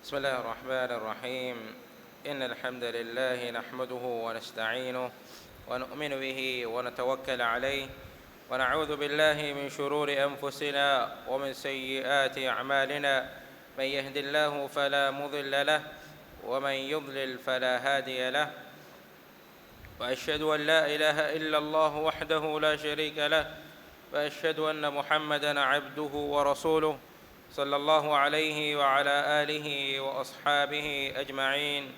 بسم الله الرحمن الرحيم. إن الحمد لله نحمده ونستعينه ونؤمن به ونتوكل عليه ونعوذ بالله من شرور أنفسنا ومن سيئات أعمالنا. من يهد الله فلا مضل له ومن يضلل فلا هادي له. وأشهد أن لا إله إلا الله وحده لا شريك له وأشهد أن محمدًا عبده ورسوله صلى الله عليه وعلى آله وأصحابه أجمعين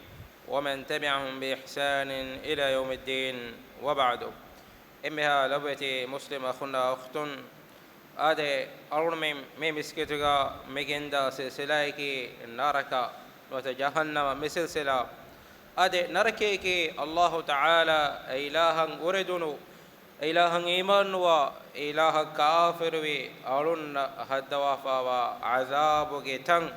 ومن تبعهم بإحسان إلى يوم الدين. وبعد. إمها لبتي مسلم أخونا أختن آده أرون من مسكتك مجندا سلسلة نارك وتجهنم مسلسلة آده نركيك الله تعالى إلها أردن إلها إيمان وإلها كافر وأرون هدوافا وعذاب تن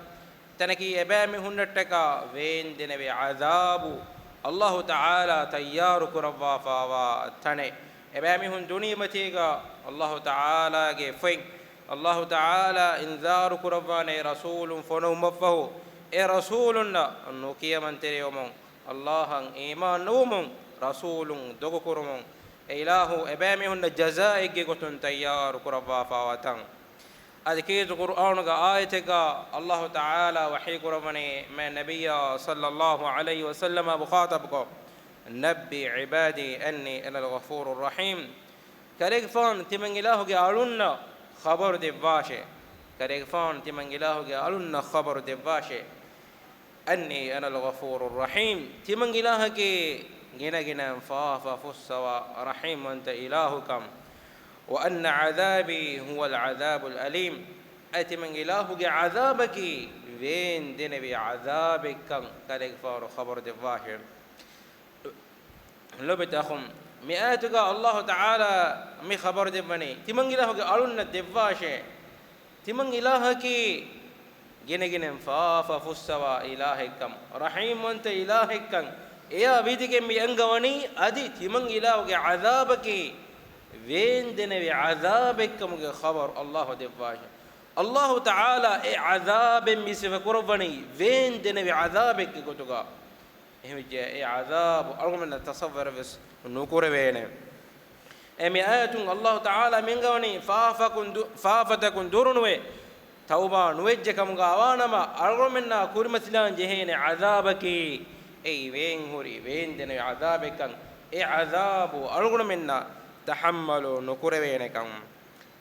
تنكي أبامي هنتك وين دنبي عذاب الله تعالى تيار كربافا وتنه أبامي هن دنيا متيجا الله تعالى جفين الله تعالى إنذار كربان رسول فنو مفه رسولنا نوكيا من تريومون الله إيمان نومون رسول دوغ كرمون إله أبامي هن جزاء جيكتون تيار كربافا وتن أذكير القرآن آيتك الله تعالى وحي كرمني من النبي صلى الله عليه وسلم بخاطبك نبي عبادي أني أنا الغفور الرحيم. كريفان تمن إله جعلنا خبر دباشة كريفان تمن إله جعلنا خبر دباشة أني أنا الغفور الرحيم. تمن إله جنا جنا فافا فسوا رحيم أنت إلهكم وأن عذابي هو العذاب الأليم. أتي من إله عذابك وين دين بعذابك كريفان خبر دباشة لو بتأخم مئاتك الله تعالى مي خبر دبني تمن إلهك ألون دباشة تمن إلهك جن فافا فسوا إلهكم رحيم أنت إلهكم يا بيدك مي أنغوني أدي تمن إلهك عذابك وين دين بعذابكم خبر الله دباشة الله تعالى عذاب ميسف قربني وين دين بعذابك كتوكا هم جاء عذاب أرغم أن تصور بس نكور بينه. أمي آيات الله تعالى من غني فافتكن دورنوي توبة نوجكم غوانا ما أرغم أن كور مثلان جهين عذابك أي وين هوري وين دين عذابك أي عذاب أرغم أن تحملوا نكور بينكم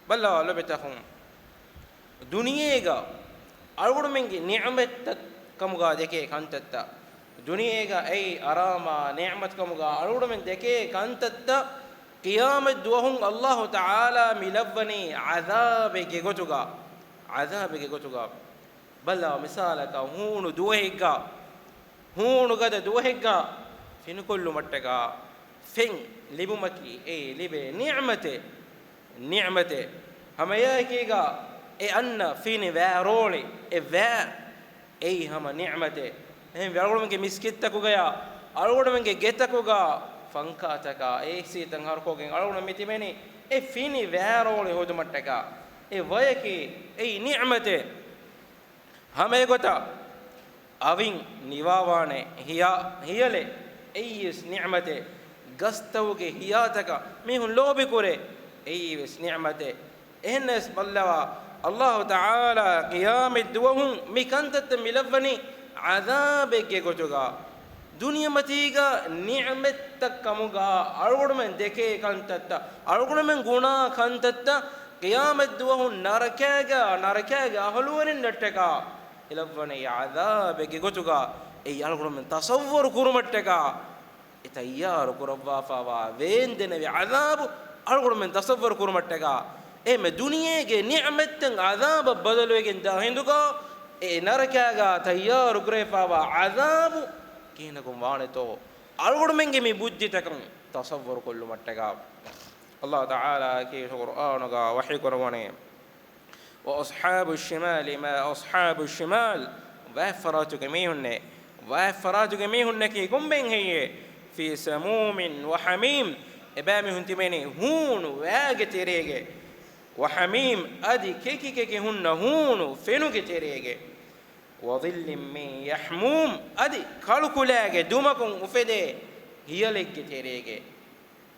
بل لا لبتهم دنيا أرغم من نعمة كم غادك كنتتا دنيا أي أراما نعمتكم غارود من دكي كانتت قيامة دوهم الله تعالى ملبني عذابك غتوغا بلا مثالك هون دوهيغا هون غد دوهيغا فين كل متغا فين لبمكي أي لب نعمته هم ياكيغا أي أن فين وارولي أي هم نعمته එහෙන් වරගොඩ මගේ මිස්කිත්තක ගයා අරගොඩ මගේ ගෙතක ගා ෆංකාතක ඒ සීතන් හරකෝගෙන් අරගොඩ මිතිමෙනි ඒ ෆිනි වෑරෝලේ හොද මට්ටක ඒ වයකි ඒ නිඅමතේ හැම ගොත අවින් නිවාවානේ හියලේ ඒස් නිඅමතේ ගස්තවගේ හියාතක මිහුන් ලෝබි කුරේ ඒස් නිඅමතේ එහෙන්නස් බල්ලවා අල්ලාහ් තාලා කියාමෙත් දුවහුන් මිකන්තත් මිලවනි عذابك كتوغا دنيا متيغا نعمتك كموغا أرغرمن دكي كانتتا أرغرمن غنا كانتتا قيامت دوه نركاغا هلوين نتكا إلفني عذابك كتوغا أي أرغرمن تصور كرمتكا إتيار كربا فوا وين دنبي عذاب أرغرمن تصور كرمتكا إيه دنيا نعمتك عذاب بدلوك داهندوكا إيه نركاغا تيار كريفا عذاب كينكم وانتو أرغد منك مي بودتكم تصور كل متكا الله تعالى كي قرآنغا وحي قرآنه وأصحاب الشمال ما أصحاب الشمال وافراتك ميهن كي كم بين هي في سموم وحميم إبامي هنتميني هون واجتريجي وحميم أدي كيكي هن هون فينو كتريجي wadhillin min yahmum adi kalkulage dumakun ufede hiyalegge terege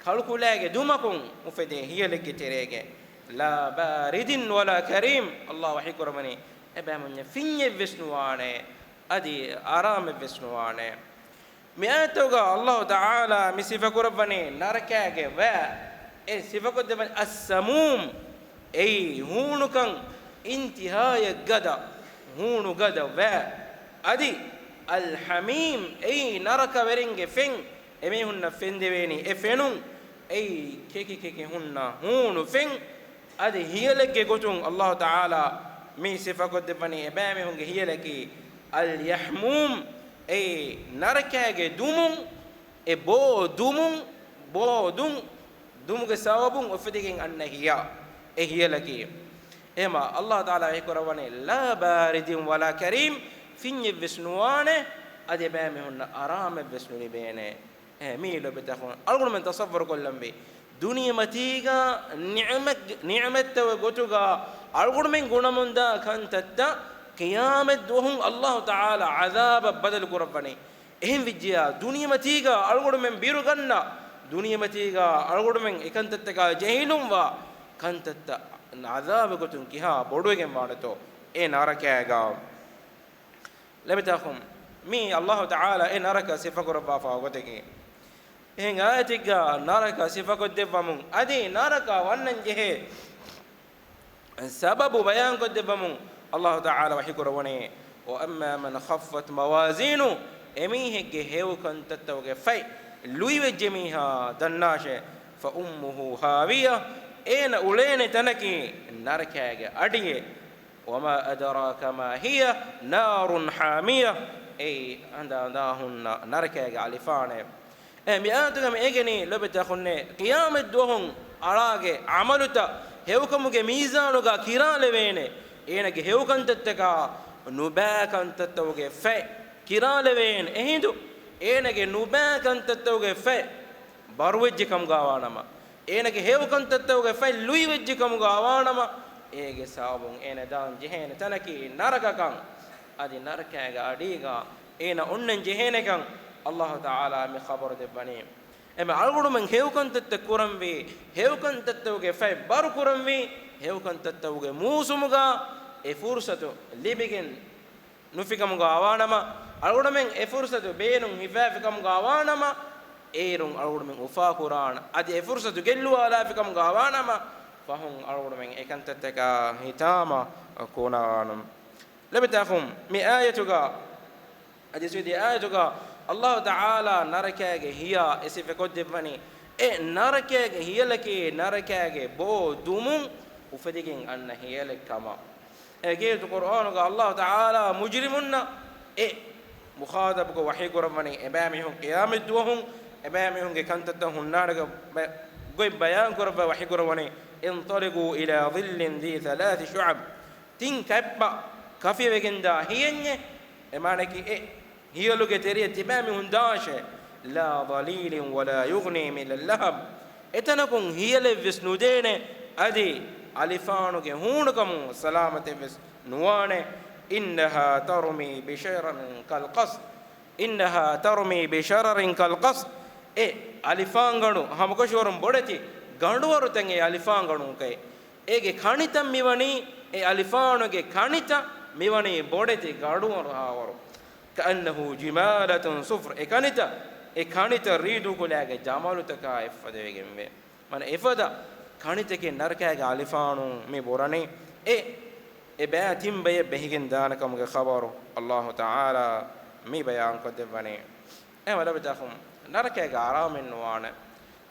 kalkulage dumakun ufede hiyalegge terege la baridin wala karim Allah wahi kuramani ebamunya finye vesnuwane adi arame vesnuwane miatoga Allah taala misifa kurabani narakage wa e sifako devan as-samum ei hunukan intihaya gada hunu gada wa adi al-hamim ei naraka verenge fen eme hunna fendeveni e fenun ei keke hunna hunu fen adi hiyalege gotun Allah taala mi sifako devani ebame hunge hiyalege al-yahmum ei narakage dumun e bo dum dumuge sawabun ofedigen anna hiya e hiyalaki ema Allah taala e korawane la baridin wala karim finye visnuwane ade bame honna arame visnuni bene mi lo betakhon algun men tasawwur kollam be duniya matiga ni'mat wa gotuga algun men gunamunda kantatta qiyamat duhum Allah taala azab badal kurabani ehim vijja duniya matiga algun men biru ganna duniya matiga algun men ekantatta jahilum wa kantatta azab gotun kiha bodugen wadato e narakaga lebetakhum mi Allah taala e naraka sifa kurabba fa gotege ehn ayatiga naraka sifa koddevamun adi naraka wannan jehe sababu bayan koddevamun Allah taala wahi kurawani wa amma man khaffat mawazinu emihege hew kantattawge fai luiwe jemiha dannashe fa ummuhu hawiya ena ulene tanaki narakage adiye wama adraka ma hiya narun hamiya ay anda hunna narakage alifane mi atuga me egeni lobeta khonne qiyamat dohon alage amaluta hewkamuge mizanuga kiralevene enage hewkantattaka nubakantattawge fa kiralevene ehindu enage nubakantattawge fa barwejje kam gawanama enage hewkantattawge fa luiwejje kam gawanama ege sabun ena dan jehene tanaki narakakan adi narakaga adiga ena onnen jehene kan Allah taala mi khabar de bani ema algudu men hewkantatta kuramvi hewkantattawge fa bar kuramvi hewkantattawge musumuga e fursatu libigen nufikamuga awanama algudu men e fursatu beenun hifafikamuga awanama eerun algudu men ufa qur'an adi e fursatu gellu ala fikamuga awanama fahun algudu men ekantattaka hitama kunanum labtafum mi ayatuga adi sudi ayatuga Allah taala narakage hiya esife koddevani e narakage hiyalake narakage bo dumun ufedigen anna hiyale kama e geetu qur'anuga Allah taala mujrimunna e mukhadab ko wahi goramani ebami hun qiyamat duhum ebami hun ge kantatta hunnaraga goy bayan korba wahi goramani intaliqu ila dhillin dhi thalath shu'ab tin kabba kafiyegenda hiyenye emanaki e hiyaluge teriye tibami hundashe la dhalilin wala yughni min al-lahab etanakun hiyale visnudene adi alifanuge hunukamu salamate vis nuwane innaha tarmi bi shararin kalqas innaha tarmi bi shararin kalqas e alifanganu hamkoshwarum bodati ganduwaru tenge alifanganu kai ege khanitam miwani e alifanuge khanita miwani bodati ganduwaru hawaru كأنه جمالة صفر إكانتا ريدو كلاجة جمالو تكا إفدى من إفدى كانتا كي نركا غالفانو مي بوراني بياتيم بيه بهيجن دانكم خبرو الله تعالى مي بيان كدبني ولا بتاخم نركا غارام نوانا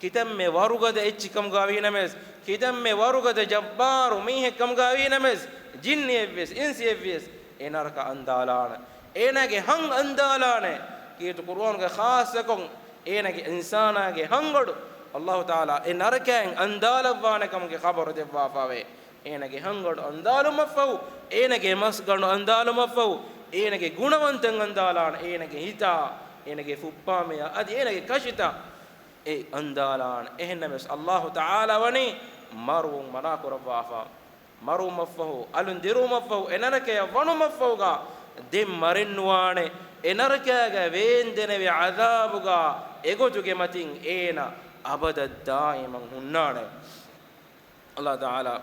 كتم مي واروغد اتشكم غاوي نمس كتم مي واروغد جبار مي كم غاوي نمس جن يفيس انس يفيس نركا اندالان enage hang andalane kitu qur'an ge khas kon enage insana ge hangodu Allah taala e naraken andalawane kam ge khabar de wafawe enage hangodu andalu mafau enage masganu andalu mafau enage gunawantan andalane enage hita enage fuppameya adi enage kashita e andalane ehnames Allah taala wani maru manakur wafa maru mafahu alundiru mafahu enake wanu mafauga dem marennuwane enarkaga vendenevi azabuga egotuge matin ena abada daiman hunnane Allah taala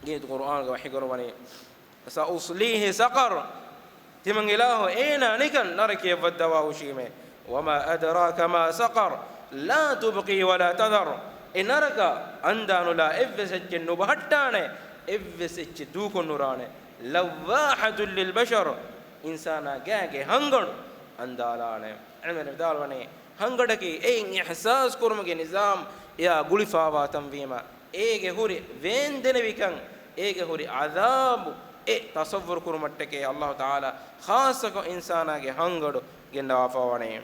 git Qur'an ga wahi gorwani sa uslihi saqar timan ilahu ena nikan narke wadawa ushime wama adraka ma saqar la tubqi wala tadhar enaraka andanu la evvesech nubahattane evvesech dukonurane lawahatul lil bashar insana gaage hangad andalane ilmen dalwane hangadaki ein ihsas kurumge nizam ya gulifawa tanwima ege huri vendenevikan ege huri azab tasawwur kurumattake Allah taala khasako insana ge hangadu gendawa fawane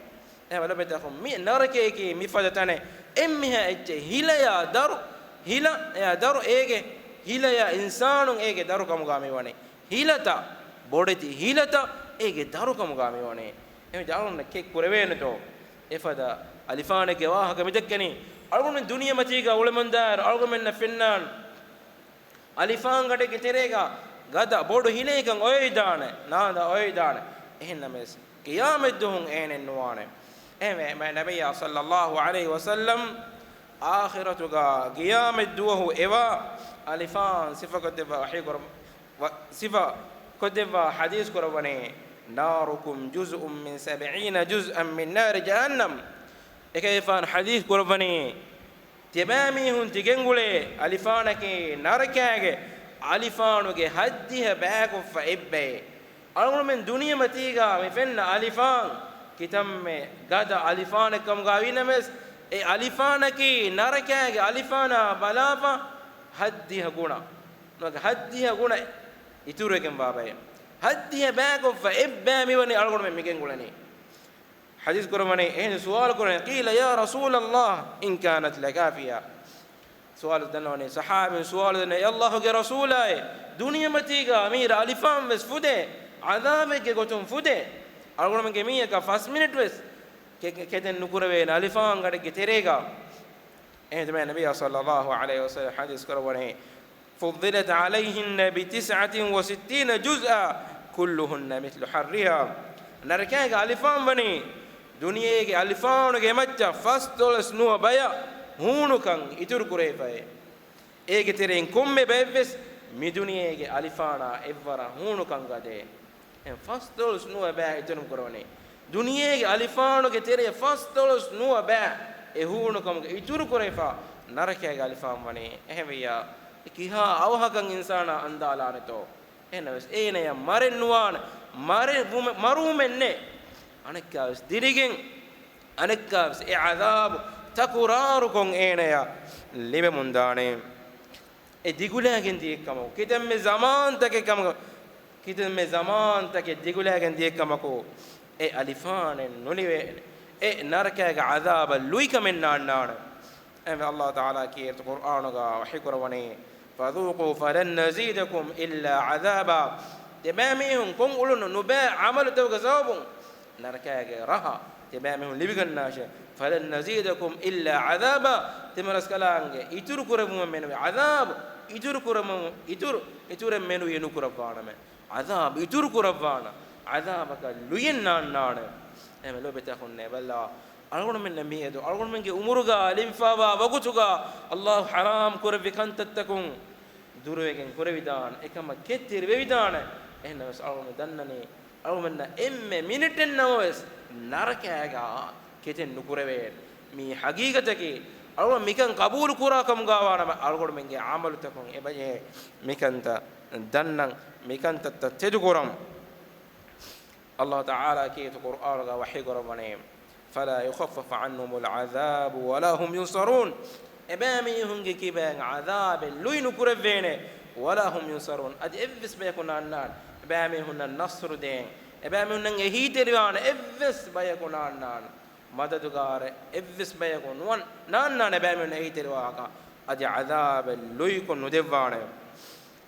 wala betakhum mi narake ki mifadatane emmiha ecce hilaya daru hila ya daru ege hilaya insanun ege daru kamugami wane hilata bodeti hilata ege daru kamugami wane emi jalunna kek kurevene to efada alifane ge wahaka midakkani algun duniya matiga ulemandar algumenna finnan alifan gade ge terega gada bodu hilekan oydane nada oydane ehenna mes qiyameddun enen nuwane eme ma nabiyya sallallahu alayhi wasallam akhiratuga qiyameddhu ewa alifan sifakodeva ahigor sifa kodeva hadith korwane narukum juz'un min 70 juz'an min nar jahannam ekayfan hadith korwane tebami hun tigengule alifanake narakage alifanuge haddiha baaku fa ibbe algun men duniya matiga me fenna alifan kitamme gada alifanakam gawinames e alifanaki narakage alifana balafa haddiha guna no haddiha guna itureken babaye haddiha baaku fa ibbe mi woni algun men migengulani hadith kormane ehne suwal korane qila ya rasul allah in kanat lakafiya سؤال دنوني صحابي سؤال دنوني الله كرسوله دنيا متيجا أمير ألفان بس فده عذابك كتوم فده أقول من كمية كفاس minute بس كتن نكوربين ألفان قد كتيريجا إيه تمام النبي صلى الله عليه وسلم حديث كربونه فضلت عليهن ب69 جزءا كلهن مثل حرها نركاك ألفان بني دنيا ألفان كمتة فاستول سنوا بيا hunukan itur kurefaye ege tereen komme bevves miduniyege alifana evvara hunukan gade en fastols nuwa ba itunum korone duniyege alifano ge tere fastols nuwa ba e hunukam ge itur kurefa narakege alifam wani ehmeya kiha awhakan insana andalane to enaves ene ya marennuwan marumenne anekkaves dirigen anekkaves e azab takurarukum enaya libe mundane e digulagen diekamo kidemme zaman take kam kidemme zaman take digulagen diekamo e alifane nulive e narkaga azaba luika minnan em Allah taala ki qur'anuga wahikurawani fadhuqu falan nazidakum illa azaba tamamihum kum ulun nuba amalu tawga zawbun narkaga raha tamamihum libigan nasha falan nazidakum illa azaba temaras kalange itur kuram menu azab itur kuram itur menu yenu kuravana me azab itur kuravana azabaka luyennan nana em lobeta khonne balla algon men namiyedo algon menge umuruga alimfawa wagutuga Allah haram kurvi kantattakum durwegen kurvidan ekama kettir vevidan ehnas algon dannani algon emme minuten nawas narakaga keten nukurave mi haqiqataki algon mikan qabul kura kam gawana algon menge amalu takon ebaje mikanta dannan mikanta tedugoram Allah taala ki Qur'an ga wahi gorabane fala yukhaffaf anhum al'adhab wala hum yunsarun ebami hunge kiben adhab luinu kuravene wala hum yunsarun ad evs bayakuna annan ebami hunna nasru den ebami hunna hiteriwana evs bayakuna annan madadugare evs bayakun wan nanna ebami hunna hiteriwaka ad adhab luikun nudevane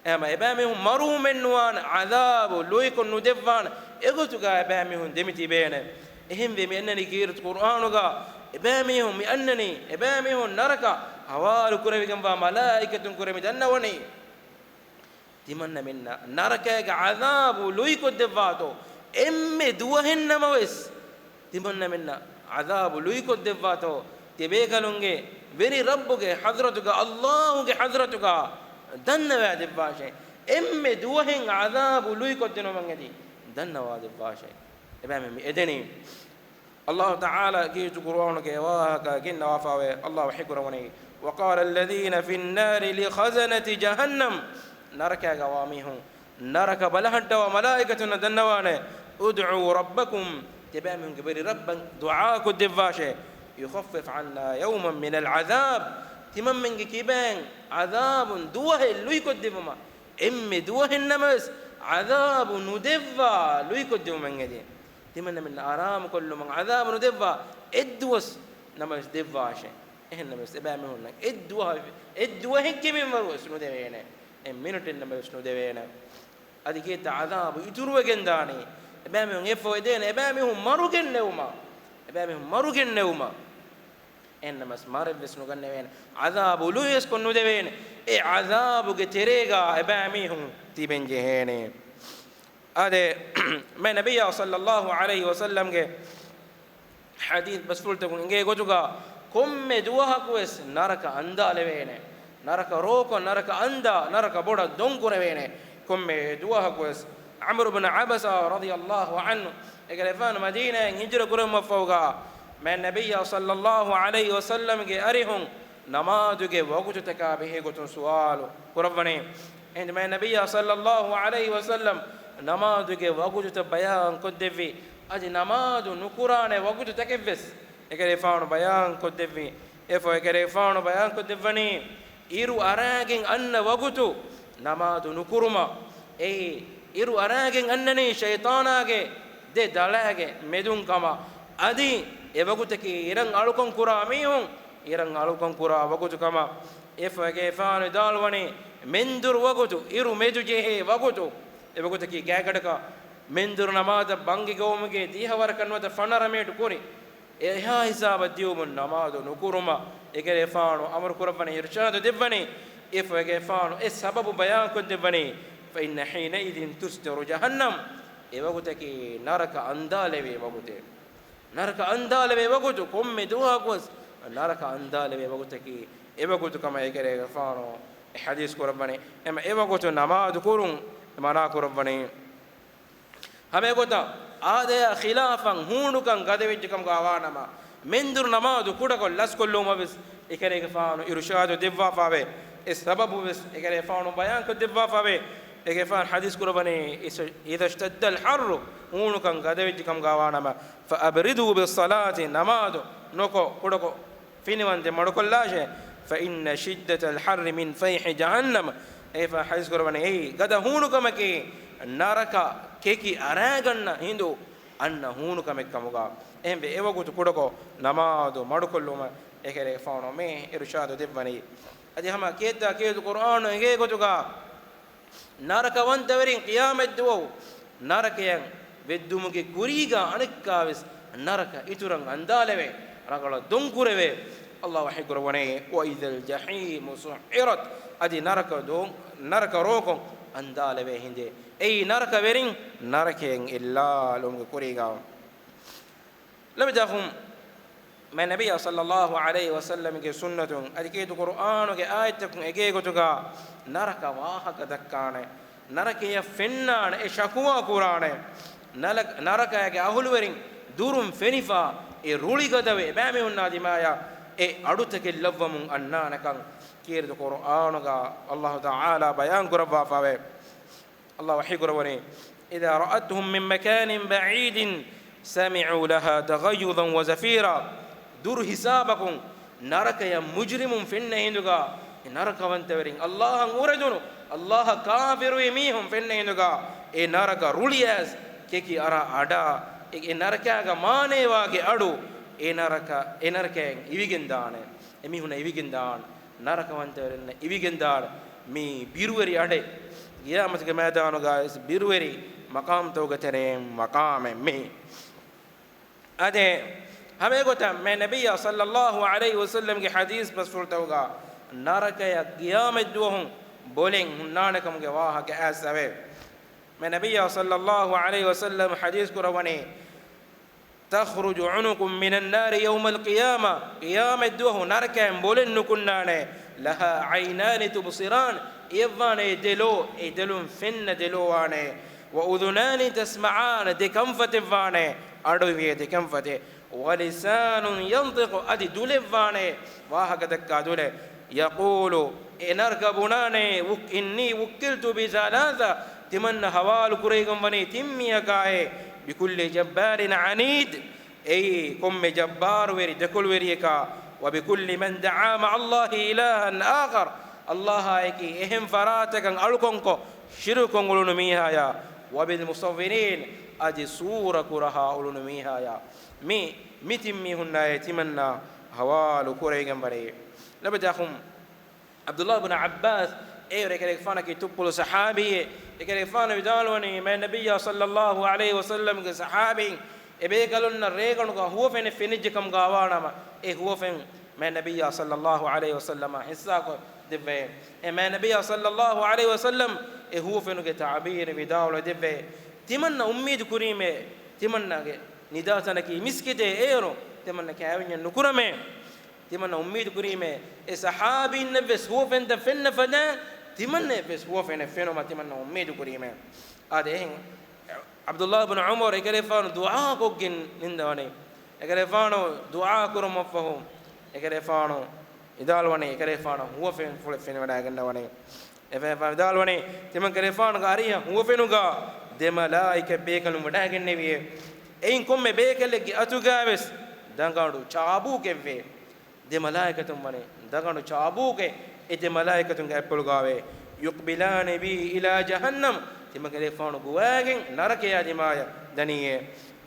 ema ebami hum marumenwan adhab luikun nudevane egotuga ebami hun demiti bene ehim ve mennani kirat qur'anuga ebami hum annani ebami hun naraka hawalu kuravigam wa malaikatun kurami dannawani timanna minna narakega adhabu lui koddevvato emme duwahennama wes timanna minna adhabu lui koddevvato tebe galunge veri rabbuge hadratuga Allahuge hadratuga dannawa devvashe emme duwahen adhabu lui koddeno mangedi dannawa devvashe ebame mi edeni الله تعالى كيت قرآن كيواها كنا وفاوي الله وحكروني وقال الذين في النار لخزنة جهنم نرك قواميهم نرك بلهد وملائكة ندنوانه ادعوا ربكم تبامهم كبير ربا دعاء الدفاشة يخفف عنا يوما من العذاب تمام من كيبان عذاب دوه لوي كدفما ام دوه النمس عذاب ندفا لوي كدفما من غدي تمنى من آرام كل من عذاب ندفا ادوس نمس دفاشة إحنا نمس تبامهم ادوه هيك من مروس ندفينه minute number snu devena adike ta adab ituruwe gendani ebame hon efo edene ebame hon marugen neuma enna mas mare vesnu ganne ven adab uluyes konnu devene e adab ge terega ebame hon tibenje hene ade me nabiyya sallallahu alayhi wasallam ge hadith basfulta nge gojuga komme duwa kues naraka anda levene naraka roko naraka anda naraka boda donkurevene komme duwa hakus amr ibn abasa radiyallahu anhu egalefan madina hijra kurum fawga man nabiyya sallallahu alayhi wasallam ge arihun namadu ge wagutu takabe he gotun sualu kuravane and man nabiyya sallallahu alayhi wasallam namadu ge wagutu bayan koddevi aji namadu nukurane wagutu takevves egalefan bayan koddevi efo egalefan bayan koddevani iru aragen anna wagutu namadu nukuruma iru aragen annani shaytanage de dalage medun kama adi e waguteki iran alukon kura mihun iran alukon kura wagutu kama efage faanu dalwani mendur wagutu iru medu jehe wagutu e waguteki gagedaka mendur namada bangi gowmuge dihawar kanwata fanarametu kuri eha hisaba diumun namadu nukuruma egere faanu amar kurabani irshad devani efage faanu es sababu bayan ko devani fa inna hina idin tusjaru jahannam evaguteki naraka andaleve wagutu komme duha kos naraka andaleve waguteki evagutu kama egere faanu hadis kurabani ema evagutu namadu kurun mana kurabani hame gota adaya khilafan hunukan gadevijkam gawanama mendur namadu kudako laskoluma bes ekerege faanu irshadu devva fawe es sababu bes ekere faanu bayan ko devva fawe ege faan hadis kurabani idha ishtadda al harru hunukan gadevijkam gawanama fa abridu bis salati namadu noko kudako finiwande madukollaje fa inna shiddata al harri min fayhi jahannam e fa hadis kurabani gada hunukam ke naraka keki araganna hindu anna hunuka mekkamuga embe ewagutu kudako namadu madukolluma ekere faano me irshadu devani adi hama keta kedu qur'an ege gotuga naraka wantaverin qiyamat duwo narakayan veddumuge kuriga anekkaves naraka ituran andaleve ragala donkureve allah wahikurwane wa idhal jahim su'irat adi naraka roko andaleve hinde ei naraka verin narakayen illa lungu kuriga lam takhum man nabiyya sallallahu alayhi wasallam ke sunnatun adiketu qur'anu ke ayatakun ege gotuga naraka wahaka dakkane narake fennane e shakwa qur'ane naraka ge ahulverin durum fenifa e ruligadawe bame unna dimaya e adutake lavvamun annanakan kirdu qur'anu ga allah ta'ala bayan kuraba fawe الله وحيقروني إذا رأتهم من مكان بعيد سمعوا لها تغيظا وزفيرا دور حسابكم نرك يا مجرم في النهندقا نرك وانتورين الله أوردون الله كافر يميهم في النهندقا نرك رولياس كيكي أرى أدا نرك ماني واجي أدو نرك إيجندان ميهون إيجندان نرك وانتورين إيجندان مي بيروري أدي قيامت کے میدان گائس بیروری مقام تو گترے مقام میں ادے ہمیں گوتا میں نبی صلی اللہ علیہ وسلم کی حدیث بس فرتا ہوگا نرک یا قیامت دوہم bolen hunnanakam ge waha ge asave me nabiyya sallallahu alayhi wasallam hadith kurawani تخرج عنق من النار يوم القيامة قيامة دوه نركم بولن نكنانه لها عينان تبصران يضان دلون فن دلوانه وأذنان تسمعان دكمفة فانه أدوية دكمفة ولسان ينطق أدي دولفانه واهكذا دول يقول إنركبنانه إني وكلت بثلاثة تمنى هوال كريكم وني تميكاي بكل جبار عنيد أي كم جبار وري دكل وريكا وبكل من دعا مع الله إلها آخر الله هيكي إهم فراتك ألكنكو شركون ولنميها يا وبالمصورين أدي صورة كرها ولنميها يا مي تميهن يتمنى هوال كريكم وني لبدأهم عبد الله بن عباس ركلك فانا كي تقول صحابي ركلك فانا بدالوني ما النبي صلى الله عليه وسلم كصحابي ابيكلن ريكن هو فين جكم غاوانا ما هو فين ما النبي صلى الله عليه وسلم حساك دبه ما النبي صلى الله عليه وسلم هو فين كتعبير بدال دبه تمنى اميد كريمه تمنى نداتنا كي مسكته ايرو تمنى كاوين نكرمه تمنى اميد كريمه صحابي نفس هو فين فدا تمنى بس هو فين ما تمنى اميد كريمه هذا عبد الله بن عمر يكلفان دعاء كوجن نندواني يكلفان دعاء كرم مفهوم يكلفان idalwane karefana huwa fen fule fen wada gandawani efe idalwane timan karefana gariya huwa fenuga de malaika bekalum wada ganneviye ein komme bekalege atugaves dangalu chabu keve de malaikatum wane dangalu chabu ke ede malaikatum ga appul gawe yuqbilani bi ila jahannam timan karefana guwagen narake adimaya daniye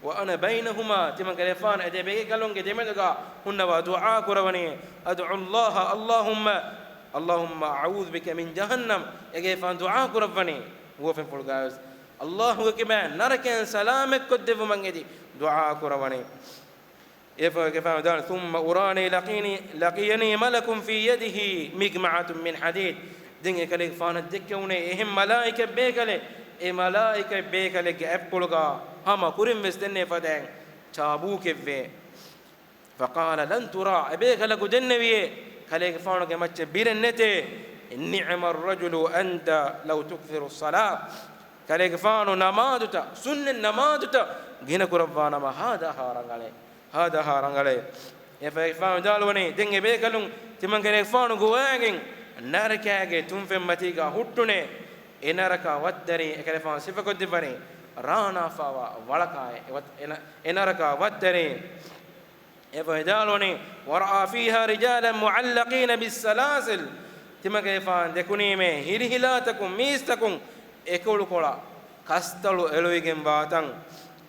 وأنا بينهما تمن كلفان أدي بيجي قالون كده مدعاء هنا دعاء كروانية أدعو الله اللهم أعوذ بك من جهنم يجي فان دعاء كرواني هو في فلقاس الله كمان نركن سلامك كده في منجدي دعاء كرواني يفهم كفام دار ثم أراني لقيني ملك في يده مجمعة من حديد دين كلفان الدكوني إهم ملائكة بيكله ملائكة بيكله أبلغا هما كريم مستني فدان تابوك في فقال لن ترى أبيك لك دنبي خليك فانك ماتش بيرنتي النعم الرجل أنت لو تكثر الصلاة خليك فانو نمادتا سن نمادتا جينا كربانا ما هذا هارنغالي يفهم دالوني دنگي بيكلون تمن خليك فانو غواغين ناركاغي تنفم متيغا هوتوني إناركا ودري خليك فان صفة دبني رانا فوا ولكاي انركا ودري افدالوني ورا فيها رجالا معلقين بالسلاسل تما كيفان دكونيمه هيرهلاتكم ميستكم اكول كولا كاستلو الويگن باتن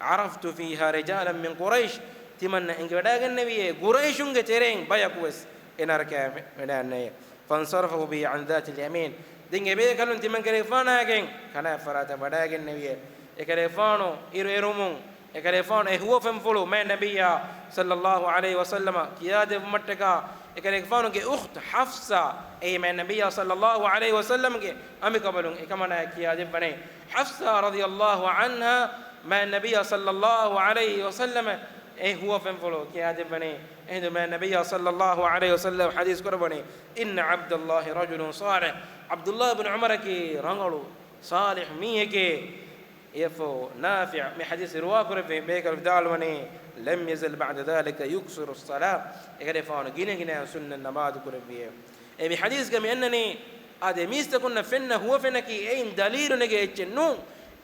عرفت فيها رجالا من قريش تمن ان وداغن نبي قريشونගේ ترين بايكوس انركا مدانيه فانصرفوا به عن ذات اليمين دين بيكلون تمن كيفاناگن كنا فرات وداغن نبي ekalefano irumun ekalefano huwa famfulu ma nabiyya sallallahu alayhi wasallam kiyade mattaka ekalefano ge ukht hafsa ay ma nabiyya sallallahu alayhi wasallam ge amikabalun ekamana kiyade bane hafsa radiyallahu anha ma nabiyya sallallahu alayhi wasallam ay huwa famfulu kiyade bane ehdo ma nabiyya sallallahu alayhi wasallam hadith korabane inna abdallahi rajulun salih abdullah ibn umar ki rangalu salih miyeke يفو نافع من حديث رواكر في بيك الفدالوني لم يزل بعد ذلك يكسر الصلاة يقول فانا جينا سنة النماذج كربيه من حديث كم أنني آدميس تكون فينا هو فينا كي أين دليل نجي يتشنو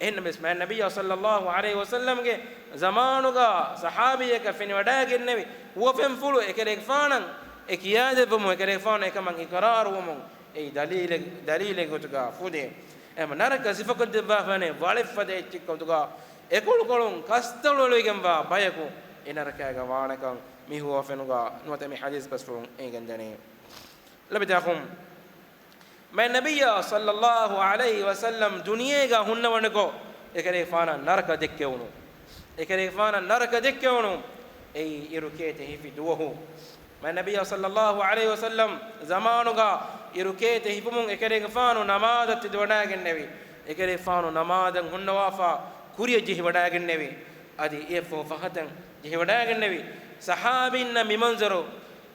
إن بسم النبي صلى الله عليه وسلم كي زمانه صحابي كفين وداك النبي هو فين فلو يقول فانا إكياد بمو يقول فانا كمان إقرار ومو أي دليل كتوكا فودي em naraka sifakol debba fane walif fade chikkautuga ekol kolon kastalo legamba bayaku enaraka ga wanakan mi huwa fenuga nuata mi hadith basfun engandane labitakum ma nabiyya sallallahu alayhi wasallam duniyega hunna wanako ekare fana naraka dekkewunu ekare fana naraka dekkewunu ei irukete hifi duhu ma nabiyya sallallahu alayhi wasallam zamanuga irukete hipumun ekerege faanu namadat dwadagen nevi ekere faanu namadan hunnawafa kuriye jihi wadagen nevi adi efo fahatan jihi wadagen nevi sahabinna mimanzaro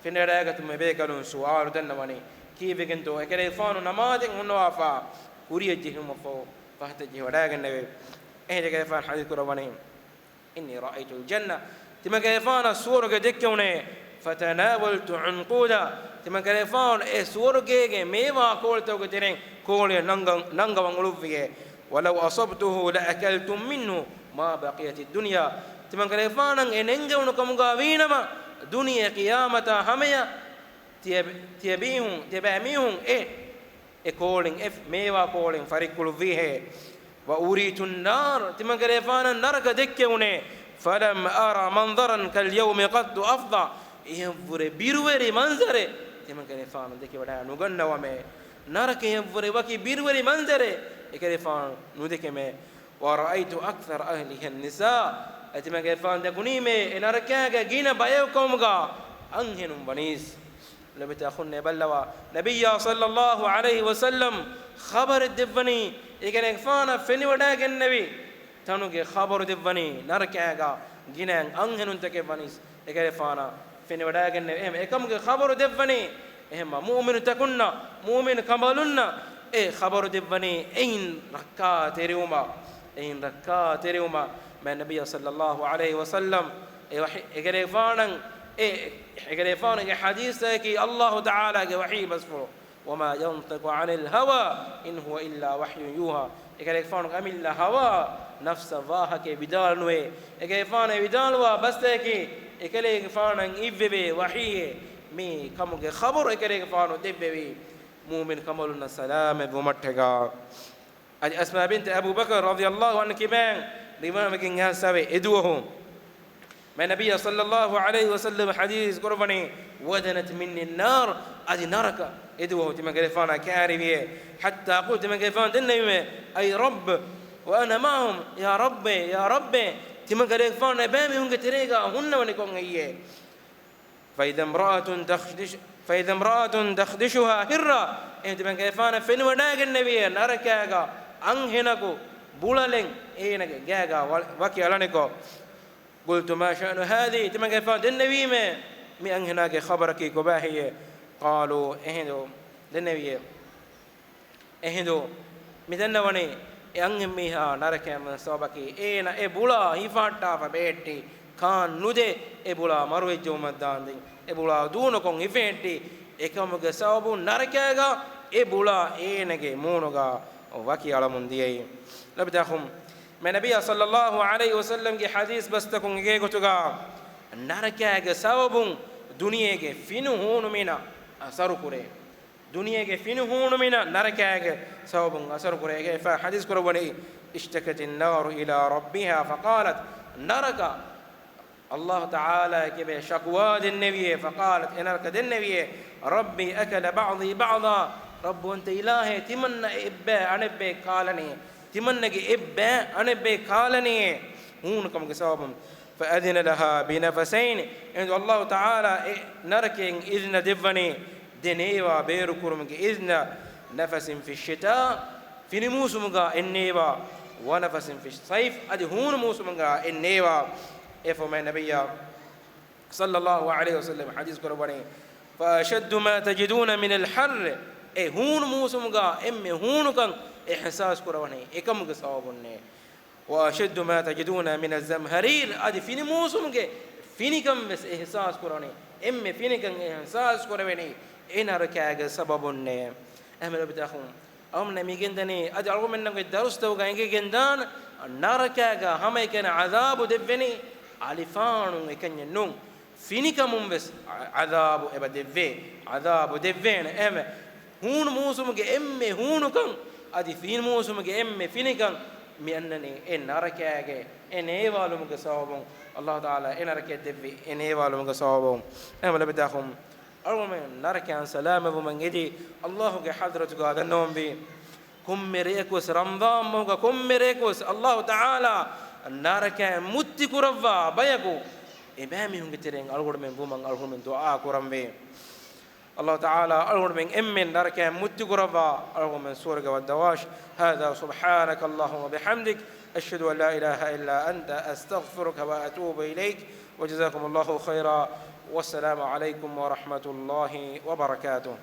finadagat mebe kalun sual dannawani kivegen to ekere faanu namaden hunnawafa kuriye jihi mafo fahata jihi wadagen nevi ehde fan hadith kurawani inni ra'aytu aljanna timake faana suwarge dekkewne fatanawaltu unquda timake faana e suwargege mewa koltawge tereng kole nangawan uluvige walau asabtuhu la akaltum minhu ma baqiyat ad-dunya timake faana enengewnu kamuga winama dunya qiyamata hamaya tiyabihun e kolen f mewa kolen farikuluvihe wa uritu an-nar timake faana naraka dekkewne فلم أرى منظرا كاليوم قد أفضى ينظر بيروري منظره تمن كان فان ديك ودا نغن ومه نرك ينظر وكي بيروري منظره يكري فان نديك مه ورأيت أكثر أهله النساء تمن كان فان دكوني مه نركاga gina baykomga anhenum banis لبتاخن بلوا نبي صلى الله عليه وسلم خبر الدفني يكن فان فني ودا النبي tanuge khabaru devani narkaga ginan anhenun take vanis ekare faana fene wadagen ehm ekamuge khabaru devani ehm mu'minu takunna mu'min kamalunna e khabaru devani ein rakka teruma ma nabiy sallallahu alayhi wasallam e wahi ekare faanan ekare faanan ge hadith ki allah taala ge wahi basfuro wama yantiqu anil hawa in huwa illa wahyun yuha ekare faanan amilla hawa نفس الله کے بدال نوے اگے فان بدال وا بستے کی اکلے فان ایبے وحی می کم کے خبر اکلے فان دبے مومن کمل السلام بمٹھگا اج اسماء بنت ابو بکر رضی اللہ عنہ کی بین امام کی یہاں سوے ادو ہوں میں نبی صلی اللہ علیہ وسلم حدیث قربانی ودنت من النار اج نارک ادو ہوں تم کے فان کاری بھی حتى قلت من کے فان دن میں اي رب وانا معهم يا رب تمغريك فان بامي هونغ تريغا هن ونكون هي فاذا امراه تخدشها هره انت من كيفان فين وداغ النبي نركاغا انهنكو بولالين اينك غاغا وكي الانكو قلت ما شان هذه تمن كيفان النبي مي انهناك خبرك كباهيه قالوا اهدو النبي اهدو مدنوني angmiha narakam sobaki ena e bula hifatta fa betti kan nude e bula marwejjo maddandin e bula duno kon ifetti ekamuge sababu narakaga e bula enege munuga waki alamun diyai labtakhum ma nabiy sallallahu alayhi wasallam ki hadith bastakun ge gotuga narakaga sababun duniyege finu hunu mina asaru kure duniyege finu hunu mina narakaga sababun asaru kurege fa hadith kurwani اشتكت النار الى ربها فقالت نرك الله تعالى كبه شكوى النبي فقالت انك النبي ربي اكل بعضي بعضا رب انت الهي تمنى ابا انا بكالني تمنى ابا انا بكالني هونكم سبب فاذن لها بنفسين ان الله تعالى نركين اذن دفني دنيوا بيركرم اذن نفس في الشتاء في نموسمغا انيوا ونفس في الصيف ادي هون موسمغا انيوا افما النبي صلى الله عليه وسلم حديث قرباني فاشد ما تجدون من الحر اي هون موسمغا ام هون كان احساس قرباني اكم صوابني واشد ما تجدون من الزمهرير ادي في موسمغا فينكم بس احساس قرباني ام فينكم احساس قرباني ان ركاغ سببني احمد بتاخون امنا ميجندني ادي علوم انك درست وغانجي جندان ناركاغا هم كان عذاب دفني الفان كان نون فينكم بس عذاب ابدفي عذاب دفين ام هون موسمك ام هون كان ادي فين موسمك ام فينكم مينني ان ناركاغا ان ايوالمك صوابون الله تعالى ان ركيت دفي ان ايوالمك صوابون ام لبداهم أرمن نركان سلامة ومن يدي الله كحضرة قاد النوم بي كم مريكوس رمضان موجا كم مريكوس الله تعالى نركان متي كرفا بيكو إمامي هم كتيرين أرغب من بومن أرغب من دعاء كرم بي الله تعالى أرغب من إمن دركة متقربا أرغب من سورة والدواش. هذا سبحانك اللهم وبحمدك أشهد أن لا إله إلا أنت أستغفرك وأتوب إليك. وجزاكم الله خيرا والسلام عليكم ورحمة الله وبركاته.